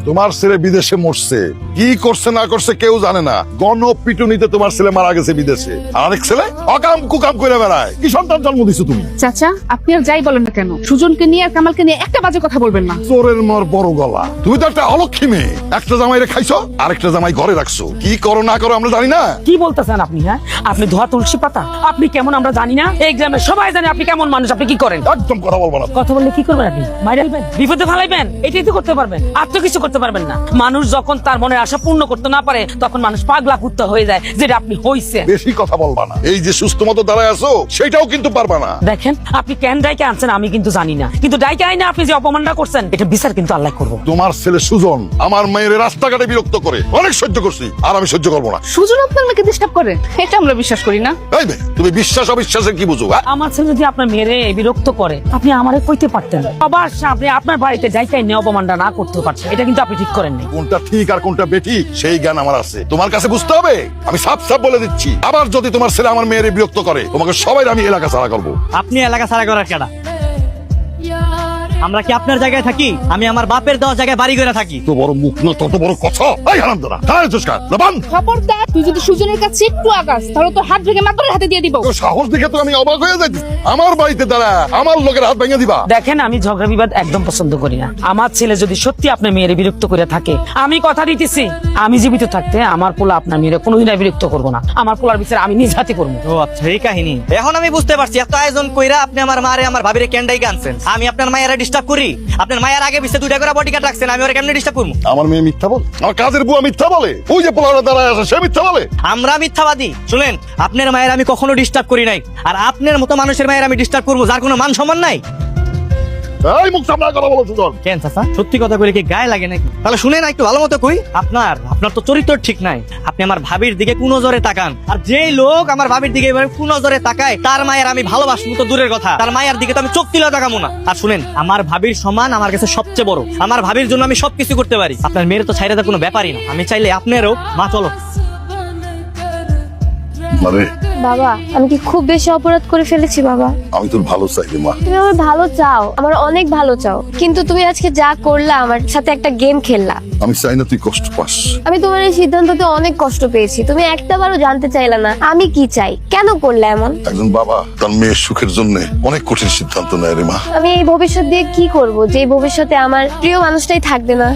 তোমার ছেলে বিদেশে মরছে, কি করছে না করছে কেউ জানে না। গণপিটুনিতে তোমার ছেলে মারা গেছে বিদেশে। আর আরেক ছেলে অকাম কুকাম করে বেড়ায়। কি সন্তান জন্ম দিছো তুমি? চাচা, আপনি আর যাই বলেন না কেন, সুজনকে নিয়ে আর কামালকে নিয়ে একটা বাজে কথা বলবেন না। চোরের মর বড় গলা। তুমি তো একটা অলক্ষী মেয়ে। একটা জামাই রে খাইছো, আরেকটা জামাই ঘরে রাখছো। কি করো না করো আমরা জানি না। কি বলতেছেন আপনি? হ্যাঁ, আপনি ধোয়া তুলসী পাতা। আপনি কেমন আমরা জানি না? এই গ্রামে সবাই জানে আপনি কেমন মানুষ। আপনি কি করেন? একদম কথা বলবো না। কথা বললে কি করবেন আপনি? মাইরাইবেন, বিপদে ফেলাইবেন, এটাই তো করতে পারবেন। আর তো কিছু করতে পারবেন না। মানুষ যখন তার মনের আশা পূর্ণ করতে না পারে তখন মানুষ পাগলা কুত্তা হয়ে যায়, যেটা আপনি হইছে। বেশি কথা বলবা না। এই যে সুস্থ মতো দাঁড়ায় আছো সেটাও কিন্তু পারবা না। দেখেন, আপনি কেন ডাইকে আনছেন আমি কিন্তু জানি না, কিন্তু ডাইকে আইনে আপনি যে অপমানটা করছেন এটা বিচার কিন্তু আল্লাহ করবো। তোমার ছেলে সুজন আমার মেয়ের রাস্তাঘাটে বিরক্ত করে, অনেক সহ্য করছি, আর আমি সহ্য করবো না। সুজন আপনার মেয়েকে ডিস্টার্ব করে, এটা আমরা বিশ্বাস করি না। এই মেয়ে, তুমি বিশ্বাস অবিশ্বাসের কি বুঝো? আমার ছেলে যদি আপনার মেয়েরে বিরক্ত করে আপনি আমারে কইতে পারতেন। আবার আপনি আপনার বাড়িতে যাইতে আইনে অপমানটা না করতে পারছেন, এটা কিন্তু আপনি ঠিক করেন নাই। কোনটা ঠিক আর কোনটা বেঠিক সেই জ্ঞান আমার আছে, তোমার কাছে বুঝতে হবে। আমি সাফ সাফ বলে দিচ্ছি, আবার যদি তোমার ছেলে আমার মেয়ের বিরক্ত করে তোমাকে সবাই আমি এলাকা ছাড়া করবো। আপনি এলাকা ছাড়া করার কেডা? আমরা কি আপনার জায়গায় থাকি? আমি আমার বাপের দেওয়া জায়গায় বাড়ি করে থাকি। তো বড় মুখ না তত বড় কথা। এই হারামজাদা, দাঁড়ায় চুস্কার লবান। খবরদার, তুই যদি সুজনের কাছে একটু আগাস তাহলে তোর হাত ভেঙে মাতবরের হাতে দিয়ে দিব। তোর সাহস দেখে তো আমি অবাক হয়ে যাচ্ছি। আমার বাড়িতে দাঁড়া আমার লোকের হাত ভেঙে দিবা? দেখেন, আমি ঝগড়া বিবাদ একদম পছন্দ করি না। আমার ছেলে যদি সত্যি আপনার মেয়েরে বিরক্ত করে থাকে, আমি কথা দিতেছি আমি জীবিত থাকতে আমার পোলা আপনার মেয়েরে কোনোদিন আর বিরক্ত করবো না। আমার পোলার বিচার আমি নিজ হাতে করবো। ও আচ্ছা, এই কাহিনী। এখন আমি বুঝতে পারছি, এত আয়োজন কইরা আপনি আমার মারে আমার ভাবিরে কেন্ডাই আনছেন। আমি আপনার মায়েরা ডিস্টার্ব করি? আপনার মায়ের আগে পিছে দুইটা করে বডিগার্ড রাখছেন, আমি ওরা কেমনে ডিস্টার্ব করবো? আমার মেয়ে মিথ্যা বলে, আমার কাজের বুয়া মিথ্যা বলে, ওই যে পোলাটা দাঁড়ায় আছে সে মিথ্যা বলে। আমরা মিথ্যাবাদী? শুনেন, আপনার মায়ের আমি কখনো ডিস্টার্ব করি নাই, আর আপনার মতো মানুষের মায়ের আমি ডিস্টার্ব করবো যার কোনো মান সম্মান নাই? এই মুখ সামলা কথা বলো সুজন। কেন চাচা, সত্যি কথা কইলে কি গায়ে লাগে নাকি? তাহলে শুনেন একটু ভালো মতো কই। আপনার তো চরিত্র ঠিক নাই। আপনি আমার ভাবির দিকে কোন নজরে তাকান, আর যেই লোক আমার ভাবির দিকে এভাবে কোন নজরে তাকায় তার মায়ের আমি ভালোবাসবো তো দূরের কথা, তার মায়ের দিকে তো আমি চোখ তুলে তাকাবো না। আর শুনেন, আমার ভাবির সমান আমার কাছে সবচেয়ে বড়। আমার ভাবির জন্য আমি সবকিছু করতে পারি। আপনার মেয়ের তো ছাইরা কোনো ব্যাপারই না। আমি চাইলে আপনারও মা চলো। মানে বাবা, আমি কি খুব বেশি অপরাধ করে ফেলেছি বাবা? আমি তোর ভালো চাই রে মা। তুমি আমার ভালো চাও, আমার অনেক ভালো চাও, কিন্তু তুমি আজকে যা করলা, আমার সাথে একটা গেম খেললা। আমি চাই না তুই কষ্ট পাস। আমি তোমার এই সিদ্ধান্ততে অনেক কষ্ট পেয়েছি। তুমি একটাবারও জানতে চাইলা না আমি কি চাই, কেন করলে এমন? একজন বাবা তার মেয়ের সুখের জন্য অনেক কঠিন সিদ্ধান্ত নেয় রে মা। আমি এই ভবিষ্যৎ দিয়ে কি করব, যে ভবিষ্যতে আমার প্রিয় মানুষটাই থাকবে না?